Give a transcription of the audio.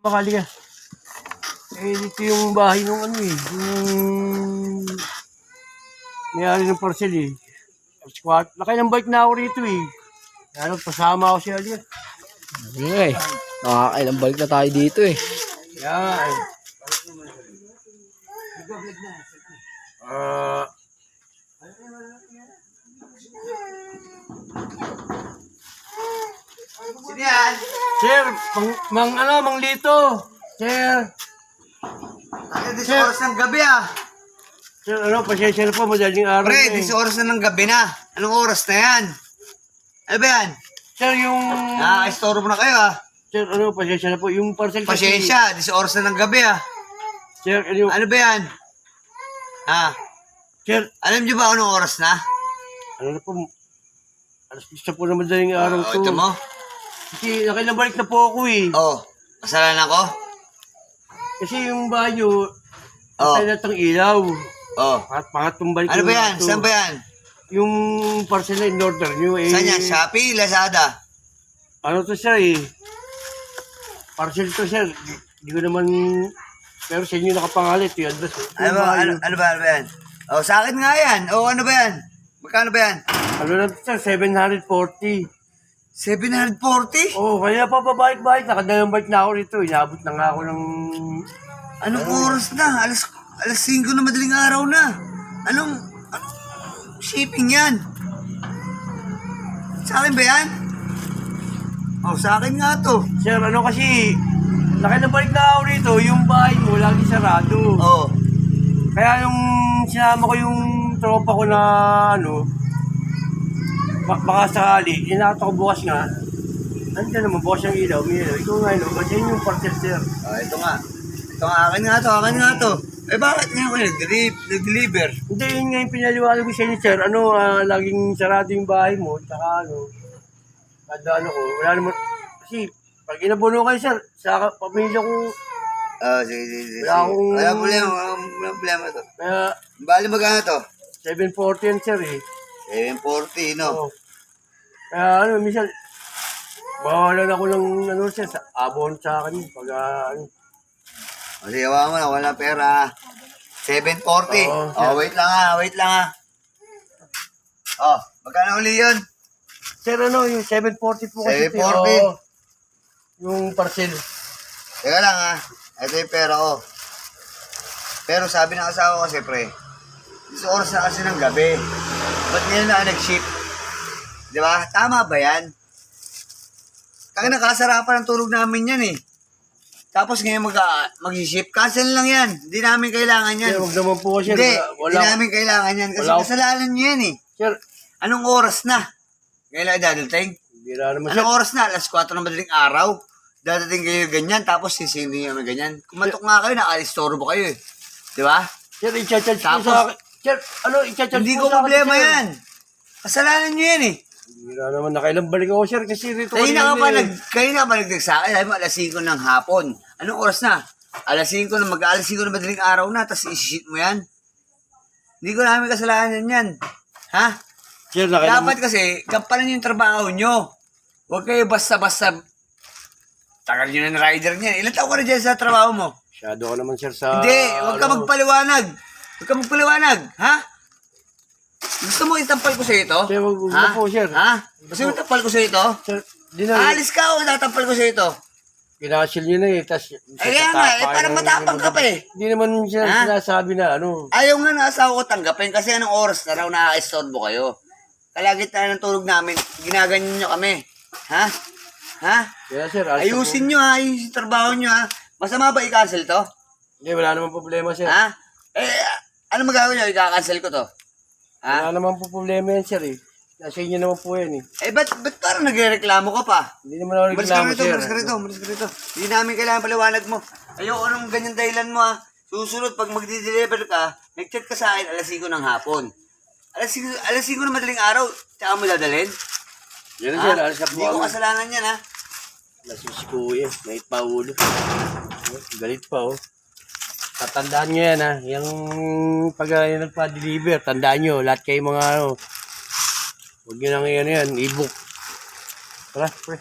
Makali ka. Dito yung bahay ng ano eh. Yung may-ari ng parcel eh. Laki ng bike na ako rito eh. Ano, pasama ako si Alia. Okay. Nakakailang balik na tayo dito eh. Yan. Sino yan? Sir, mang Lito. Sir. Ay, 10 oras ng gabi ah. Sir, pasensya na po, madaling araw Pre, na eh. 10 oras na ng gabi na. Anong oras na yan? Ano ba yan? Sir, yung... Nakaka-istorbo na kayo ah. Sir, pasensya na po. Yung parcel kasi... Pasensya, 10 oras na ng gabi ah. Sir, yung... Ano ba yan? Sir, Alam niyo ba anong oras na? ano na po... Alas 10 po na madaling araw to. Ito mo? Kasi nakilabalik na po ako eh. Kasalanan ko? Kasi yung bahay nyo, Oh. patay na itong ilaw. At pangatong balik Ano ba yan? to. Saan ba yan? Yung parcel na in-order nyo eh. Saan yan? Shopee? Lazada? Ano to sir eh? Parcel to sir. Hindi ko naman... Pero sa inyo nakapangalit yung address. Ano ba yan? Sa akin nga yan. Ano ba yan? Magkano ba yan? Ano na to sir? 740. 740? Kaya pa pabalik-balik. Nakadalang balik na ako rito. Inabot na nga ako ng... Anong oras na? Alas 5 na madaling araw na. Anong shipping yan? Sa akin ba yan? Sa akin nga to. Sir, kasi... Nakilabalik na ako rito. Yung bahay mo, lagi sarado. Kaya yung sinama ko yung tropa ko na baka sakali, inakata ko bukas nga. Nandiyan naman, bukas yung ilaw, may ilaw. Ikaw nga ilaw, kasi yung parcel sir. Ito nga. Akin nga to. Bakit nga ako nag-deliver? Hindi, yun nga yung pinaliwanag ko sa inyo sir. Laging sarado yung bahay mo, tsaka kada wala naman. Kasi, pag inabuno kayo sir, sa pamilya ko, Sige. wala akong... Walang problema to. Kaya, Bali magkano to? 740 yan sir eh. 740, no? Kaya minsan, bawalan ako ng sir, abon sa akin. Pag Sige, mo na, wala pera. 740. Wait lang ha. Magkano uli yun? Sir, yung 740 po kasi. 740? Yung parcel. Teka lang ha. Ito yung pera ko. Pero sabi ng asawa ko kasi, pre, 10 oras na kasi ng gabi. Ba't ngayon na nag-ship? Di ba? Tama ba yan? Nakasarapan ang tulog namin yan eh. Tapos ngayon mag-ship. Cancel lang yan. Hindi namin kailangan yan. Sir, huwag naman po kasi. Hindi namin kailangan yan. Kasi kasalanan nyo yan eh. Sir, anong oras na? Ngayon lang dadating? Anong oras na? Alas 4 na madaling araw. Dadating kayo ganyan. Tapos sisindi nyo na ganyan. Kumatok nga kayo, nakalistorbo kayo eh. Di ba? Sir, i-charge po sa akin. Sir, i-charge hindi po ko sa akin. problema yan. Kasalanan nyo yan eh. Hindi na naman, nakailang balik ako sir. Kasi rito Kayo na pa nagdagsa. Alam mo, alas 5 ng hapon. Anong oras na? Alas 5 na, mag-alas 5 na madaling araw na. Tapos isi-shit mo yan. Hindi ko namin kasalanan yan. Ha? Sir, dapat kasi, kapalan yung trabaho nyo. Huwag kayo basta-basta. Tagal nyo na rider niyan. Ilan taon ka na dyan sa trabaho mo? Masyado ko naman sir sa... Hindi, huwag ka magpaliwanag. Ha? Gusto mo itampal ko sa ito? Sir, huwag na po sir. Ha? Gusto mo itampal ko sa ito? Sir, di na... Alis ka o tatampal ko sa ito? Pinasil nyo na eh. Kaya nga, para matapang ka pa eh. Hindi naman siya sinasabi na Ayaw nga na asawa ko tanggapin kasi anong oras na raw nakaka-istorbo kayo. Kalagitnaan ng tulog namin, ginaganyan nyo kami. Ha? Kaya sir, ayusin nyo ha, ayusin yung trabaho nyo ha. Masama ba i-cancel to? Hindi, wala naman problema sir. Ano magagawin nyo? I-cancel ko to? Wala naman po problema yan sir eh. Kasi inyo naman po yan eh. Ba't parang nagre-reklamo ka pa? Hindi naman ako reklamo sir. Malis ka rito. Hindi namin kailangan paliwanag mo. Ayoko nung ganyan dahilan mo ha. Susunod, pag magdi-deliver ka, nag-chat ka sa akin alas 5 ng hapon. Alas 5 na madaling araw, tsaka mo dadalhin? Yan sir, alas na po. Hindi ko kasalanan yan ha. Alas 6 po yan, may paulo. Galit pa oh. Tatandaan nyo yan ha. Yung pag nagpa-deliver, tandaan nyo, lahat kayo mga huwag nyo nang yan, i-book. Tara, pre.